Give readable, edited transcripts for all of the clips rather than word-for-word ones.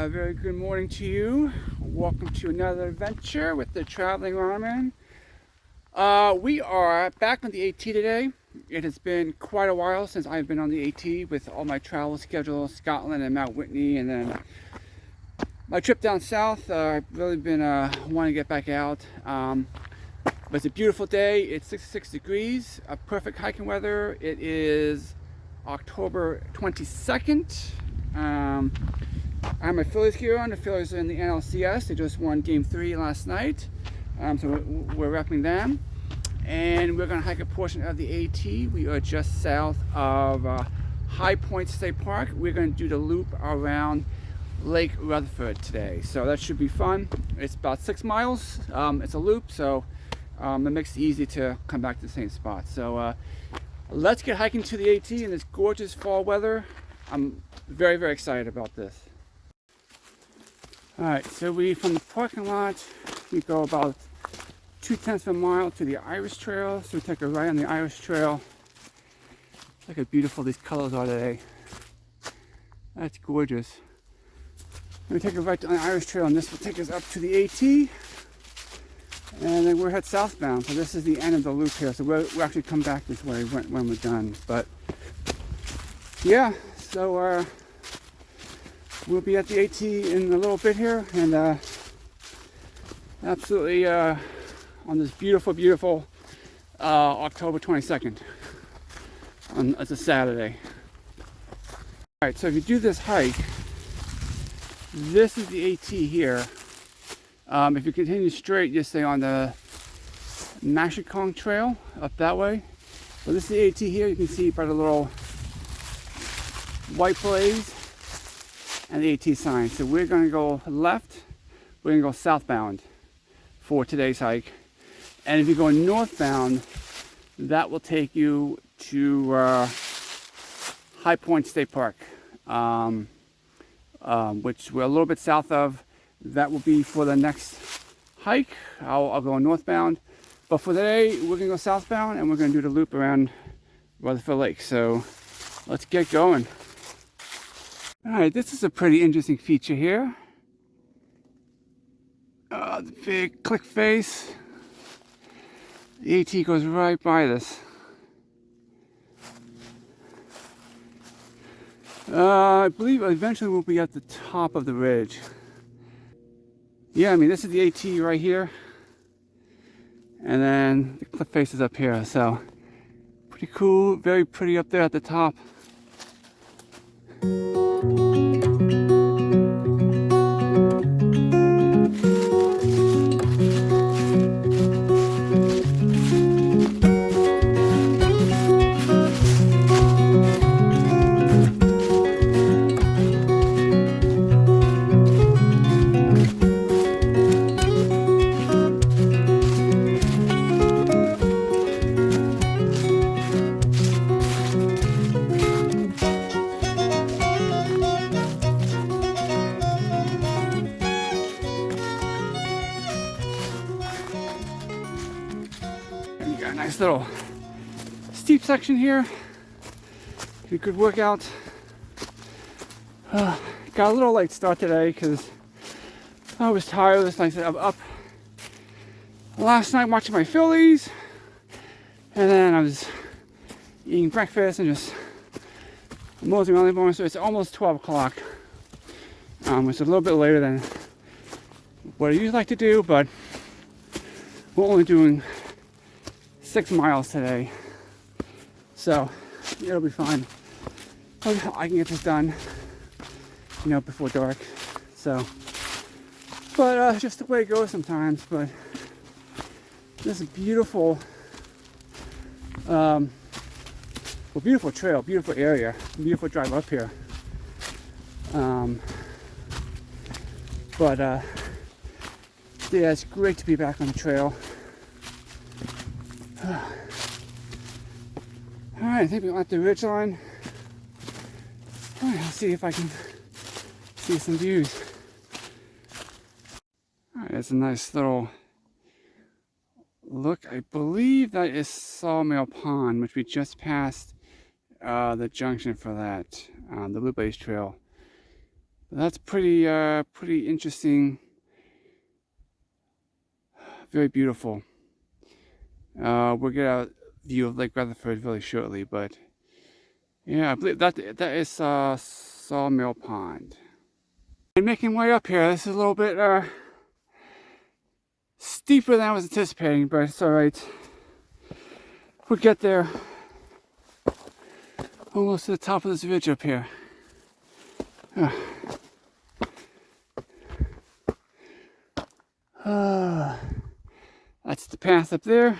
Very good morning to you. Welcome to another adventure with the Traveling Lawman. We are back on the AT today. It has been quite a while since I've been on the AT with all my travel schedules, Scotland and Mount Whitney, and then my trip down south. I've really been wanting to get back out. But it's a beautiful day. It's 66 degrees, perfect hiking weather. It is October 22nd. I have my Phillies gear on. The Phillies are in the NLCS. They just won Game 3 last night. So we're repping them. And we're going to hike a portion of the AT. We are just south of High Point State Park. We're going to do the loop around Lake Rutherford today. So that should be fun. It's about 6 miles. It's a loop, so it makes it easy to come back to the same spot. So let's get hiking to the AT in this gorgeous fall weather. I'm very, very excited about this. Alright, so from the parking lot, we go about 0.2 of a mile to the Irish Trail. So we take a right on the Irish Trail. Look how beautiful these colors are today. That's gorgeous. And we take a right on the Irish Trail, and this will take us up to the AT. And then we're head southbound. So this is the end of the loop here. So we'll actually come back this way when we're done. But yeah, so we'll be at the AT in a little bit here, and absolutely on this beautiful October 22nd. It's a Saturday. Alright, so if you do this hike, this is the AT here. If you continue straight, you stay on the Appalachian Trail up that way. So this is the AT here. You can see by the little white blaze and the AT sign. So we're going to go left. We're going to go southbound for today's hike. And if you go northbound, that will take you to High Point State Park, which we're a little bit south of. That will be for the next hike. I'll go northbound. But for today, we're going to go southbound, and we're going to do the loop around Rutherford Lake. So let's get going. Alright, this is a pretty interesting feature here. The big click face. The AT goes right by this. I believe eventually we'll be at the top of the ridge. Yeah, I mean, this is the AT right here. And then the cliff face is up here. So, pretty cool. Very pretty up there at the top. Nice little steep section here. A good workout. Got a little late start today because I was tired. This night I'm up last night watching my Phillies, and then I was eating breakfast and just moseying around the morning. So it's almost 12 o'clock. It's a little bit later than what I usually like to do, but we're only doing 6 miles today, so it'll be fine. I can get this done, before dark. So, but just the way it goes sometimes. But this is beautiful, beautiful trail, beautiful area, beautiful drive up here. Yeah, it's great to be back on the trail. Alright, I think we're at the ridge line. Alright, I'll see if I can see some views. Alright, it's a nice little look. I believe that is Sawmill Pond, which we just passed the junction for that, the Blue Base Trail. That's pretty interesting. Very beautiful. We'll get a view of Lake Rutherford really shortly, but yeah, I believe that is Sawmill Pond. And making way up here, this is a little bit steeper than I was anticipating, but it's all right. We'll get there. Almost to the top of this ridge up here. That's the path up there.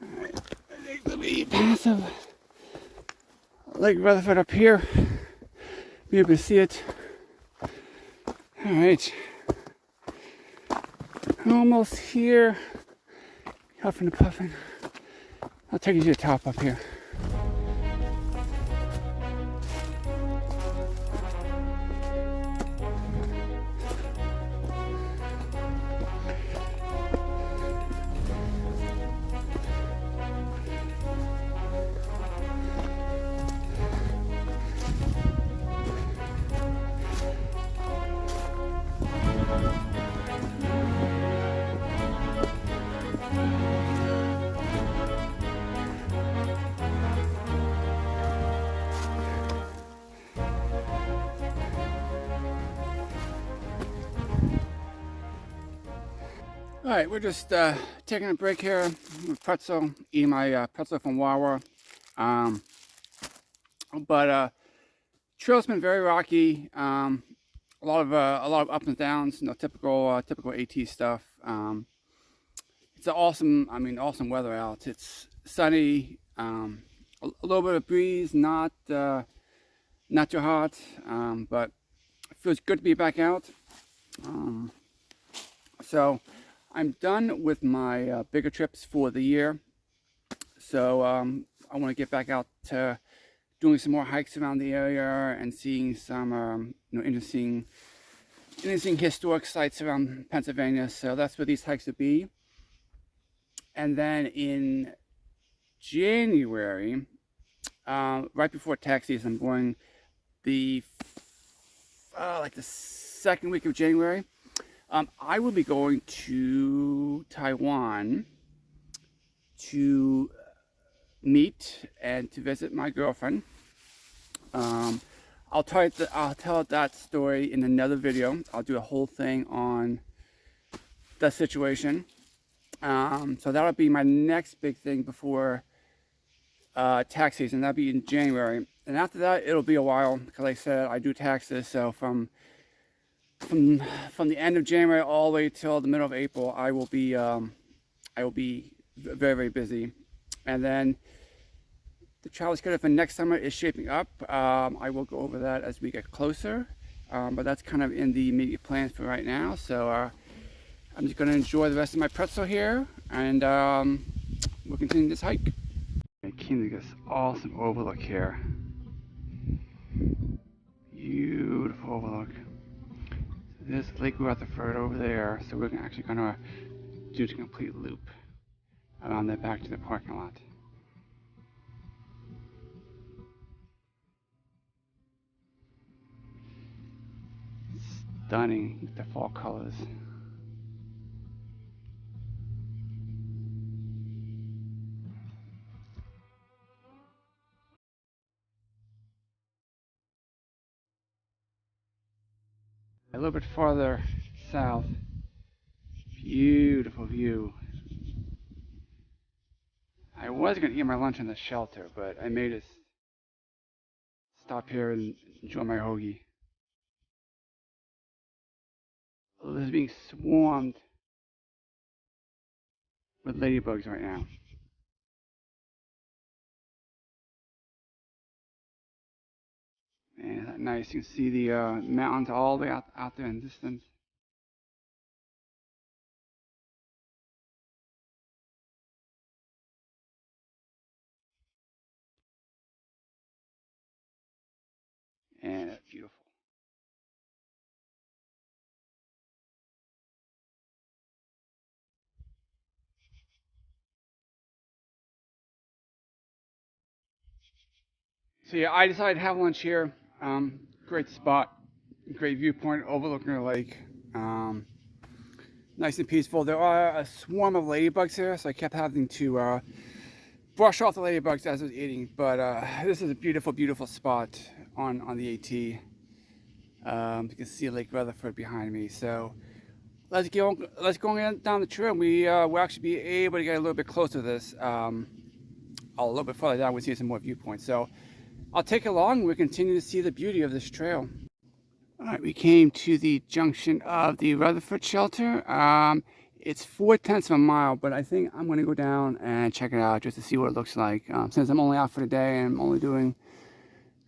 Alright, I think the path of Lake Rutherford up here. Be able to see it. Alright. Almost here. Huffing and puffing. I'll take you to the top up here. All right, we're just taking a break here with pretzel, eating my pretzel from Wawa. But trail's been very rocky. A lot of ups and downs. You know, typical AT stuff. It's awesome weather out. It's sunny. A little bit of breeze, not too hot, but it feels good to be back out. So I'm done with my bigger trips for the year. So I want to get back out to doing some more hikes around the area and seeing some interesting historic sites around Pennsylvania. So that's where these hikes will be. And then in January, right before tax season, I'm going the second week of January. I will be going to Taiwan to meet and to visit my girlfriend. I'll tell that story in another video. I'll do a whole thing on the situation. So that'll be my next big thing before tax season. That'll be in January, and after that it'll be a while because, like I said, I do taxes. So from the end of January all the way till the middle of April, I will be very busy. And then the travel schedule for next summer is shaping up. I will go over that as we get closer, but that's kind of in the immediate plans for right now. So I'm just going to enjoy the rest of my pretzel here, and we'll continue this hike. I came to this awesome overlook here. Beautiful overlook. There's Lake Rutherford over there, so we're actually going to do the complete loop around there back to the parking lot. Stunning with the fall colors. A little bit farther south, beautiful view. I was going to eat my lunch in the shelter, but I made us stop here and enjoy my hoagie. This is being swarmed with ladybugs right now. And that's nice. You can see the mountains all the way out there in the distance. And it's beautiful. So yeah, I decided to have lunch here. Great spot, great viewpoint overlooking the lake. Nice and peaceful. There are a swarm of ladybugs here, so I kept having to brush off the ladybugs as I was eating. But this is a beautiful, beautiful spot on the AT. You can see Lake Rutherford behind me. So let's go down the trail. We'll actually be able to get a little bit closer to this. A little bit further down, we'll see some more viewpoints. So I'll take you along and we'll continue to see the beauty of this trail. All right, we came to the junction of the Rutherford Shelter. It's 4/10 of a mile, but I think I'm going to go down and check it out just to see what it looks like. Since I'm only out for the day and I'm only doing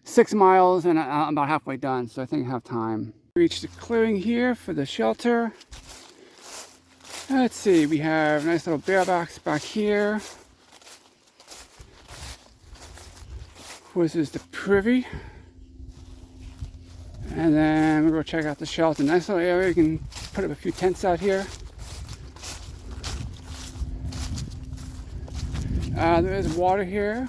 6 miles and I'm about halfway done, so I think I have time. Reached the clearing here for the shelter. Let's see, we have a nice little bear box back here. This is the privy. And then we'll go check out the shelter. Nice little area. You can put up a few tents out here. There is water here.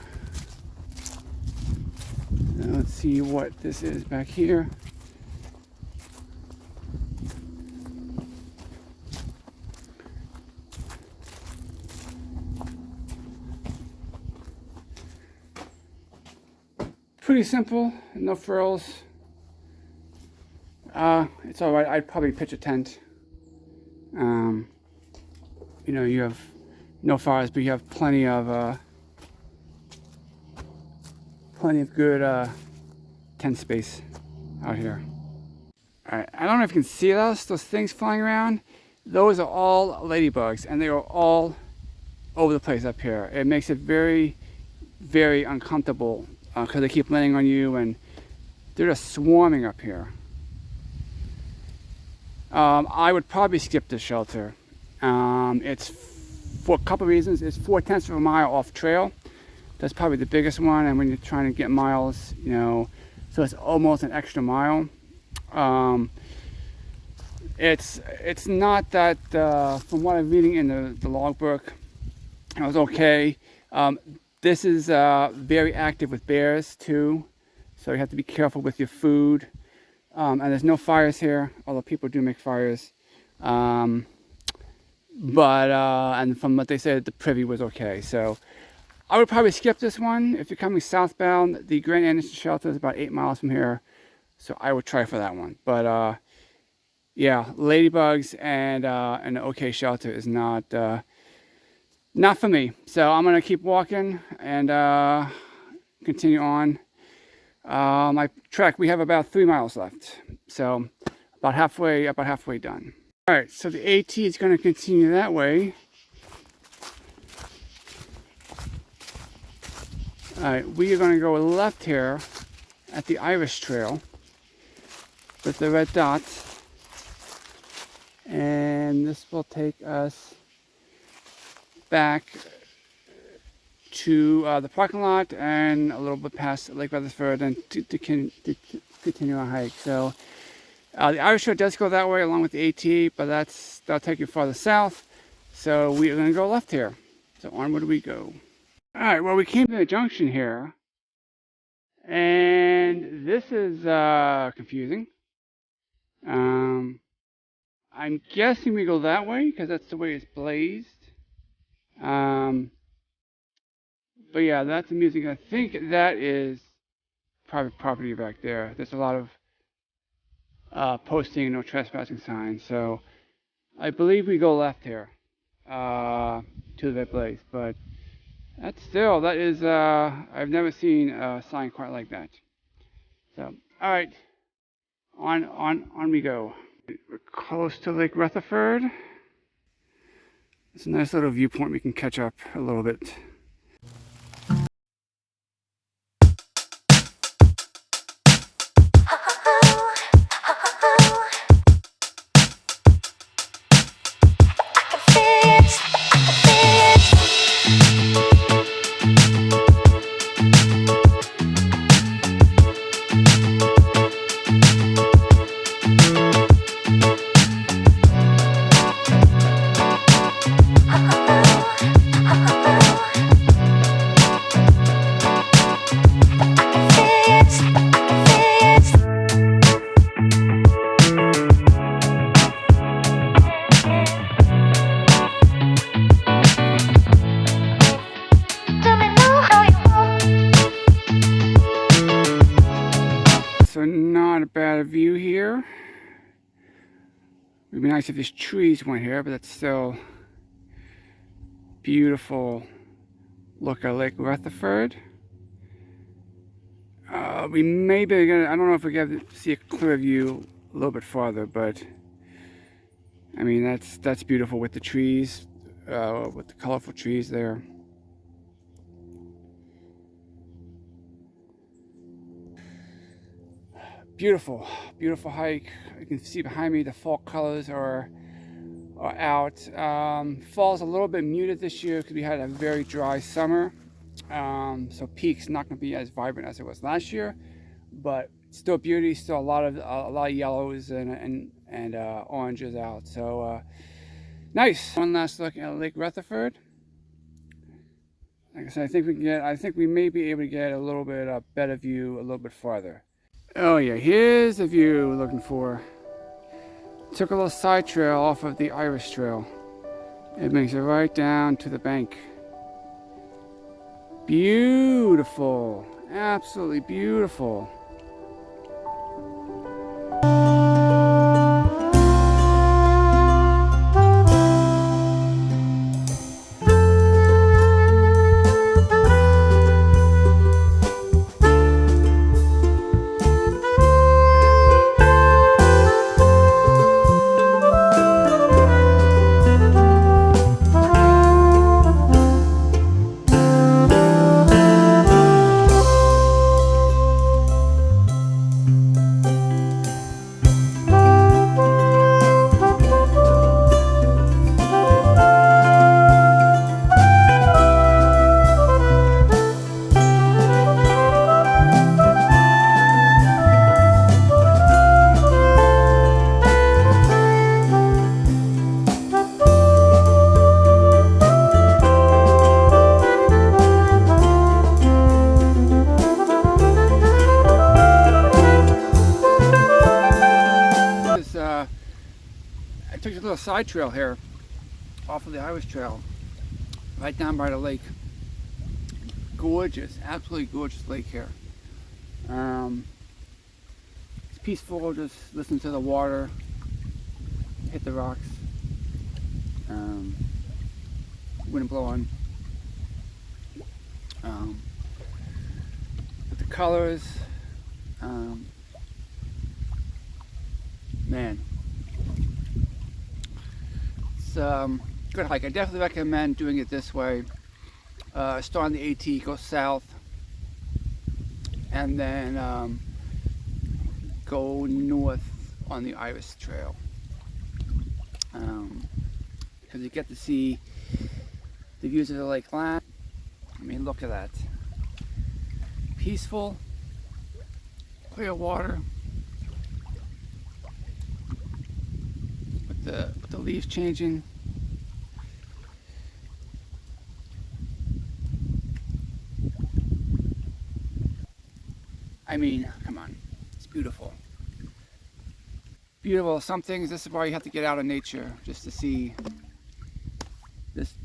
Now let's see what this is back here. Pretty simple, no frills. It's all right. I'd probably pitch a tent. You know, you have no fires, but you have plenty of good tent space out here. All right, I don't know if you can see those things flying around. Those are all ladybugs, and they are all over the place up here. It makes it very, very uncomfortable because they keep landing on you, and they're just swarming up here. I would probably skip this shelter. It's for a couple of reasons. It's 4/10 of a mile off trail. That's probably the biggest one. And when you're trying to get miles, you know, so it's almost an extra mile. It's not that, from what I'm reading in the logbook, it was okay. This is very active with bears too, so you have to be careful with your food. And there's no fires here, although people do make fires. And from what they said, the privy was okay. So I would probably skip this one. If you're coming southbound, the Grand Anderson Shelter is about 8 miles from here, so I would try for that one. But yeah, ladybugs and an okay shelter is not for me. So I'm gonna keep walking and continue on. My trek, we have about 3 miles left, so about halfway done. All right, so the AT is going to continue that way. All right, we are going to go left here at the Irish Trail with the red dots, and this will take us back to the parking lot and a little bit past Lake Rutherford and to continue our hike. So the Irish Trail does go that way along with the AT, but that'll take you farther south. So we are going to go left here. So onward we go. All right, well, we came to the junction here, and this is confusing. I'm guessing we go that way because that's the way it's blazed. But yeah, that's amusing. I think that is private property back there. There's a lot of posting, no trespassing signs. So I believe we go left here to that place. But that is, I've never seen a sign quite like that. So, all right, on we go. We're close to Lake Rutherford. It's a nice little viewpoint. We can catch up a little bit. It'd be nice if these trees weren't here, but that's still beautiful. Look at Lake Rutherford. We may be gonna, I don't know if we get to see a clear view a little bit farther, but I mean that's beautiful with the trees, with the colorful trees there. Beautiful, beautiful hike. You can see behind me the fall colors are out. Fall's a little bit muted this year because we had a very dry summer. So peak's not going to be as vibrant as it was last year, but still beauty, still a lot of yellows and oranges out. So nice. One last look at Lake Rutherford. Like I said, I think we may be able to get a little bit better view a little bit farther. Oh yeah, here's the view we're looking for. Took a little side trail off of the Irish Trail. It makes it right down to the bank. Beautiful, absolutely beautiful. I took a little side trail here off of the Irish Trail, right down by the lake. Gorgeous, absolutely gorgeous lake here. It's peaceful, just listen to the water hit the rocks. Wind blowing. But the colors, man. Good hike. I definitely recommend doing it this way. Start on the AT, go south, and then go north on the Irish Trail, because you get to see the views of the Lake Land. I mean, look at that. Peaceful, clear water, with the leaves changing. I mean, come on, it's beautiful. Beautiful. Some things, this is why you have to get out of nature, just to see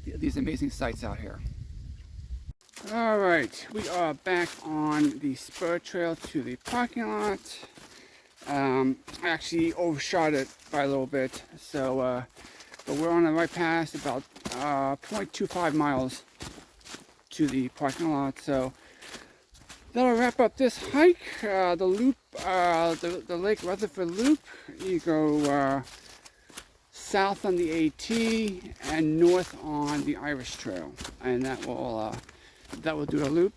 these amazing sights out here. All right, we are back on the spur trail to the parking lot. I actually overshot it by a little bit, so but we're on the right path, about 0.25 miles to the parking lot. So that'll wrap up this hike. The loop, the Lake Rutherford loop. You go south on the AT and north on the Irish Trail, and that will do the loop.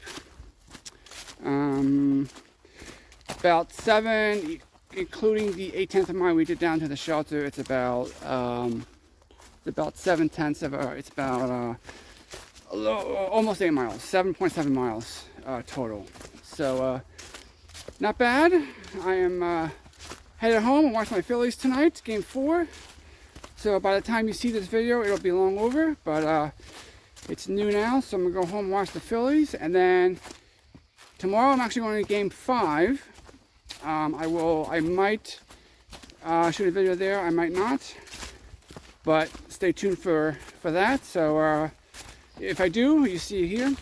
About 7, including the 0.8 mile we did down to the shelter. It's about 7/10 of it's about almost 8 miles, 7.7 miles total. So not bad. I am headed home and watch my Phillies tonight, game 4. So by the time you see this video, it'll be long over, but it's new now, so I'm gonna go home and watch the Phillies, and then tomorrow I'm actually going to game 5. I might shoot a video there, I might not, but stay tuned for that. So if I do, you see it here.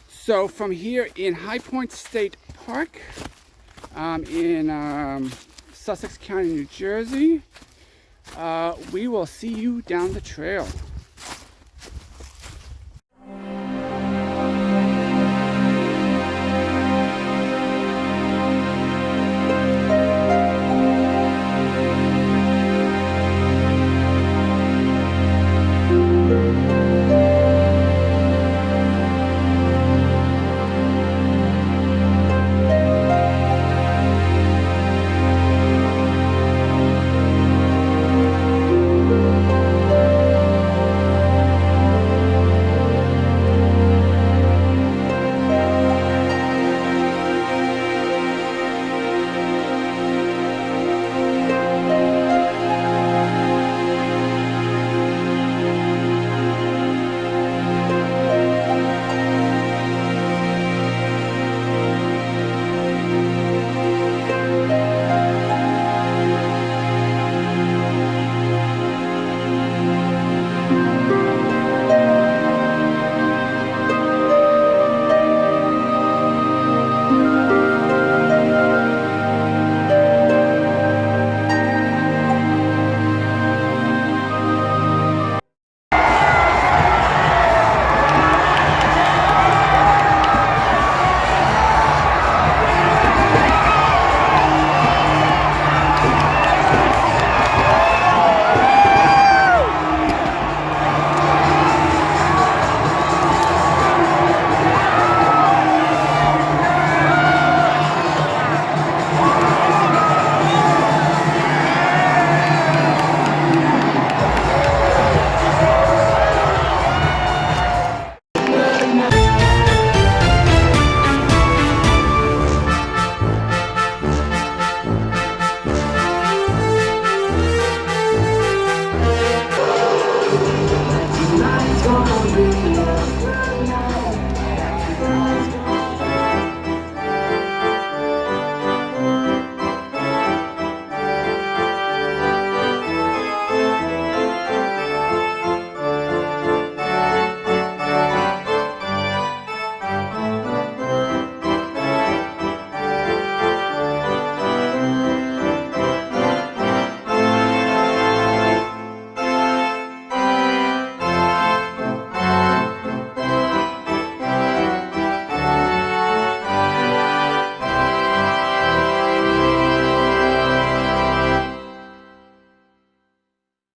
So from here in High Point State Park in Sussex County, New Jersey, We will see you down the trail.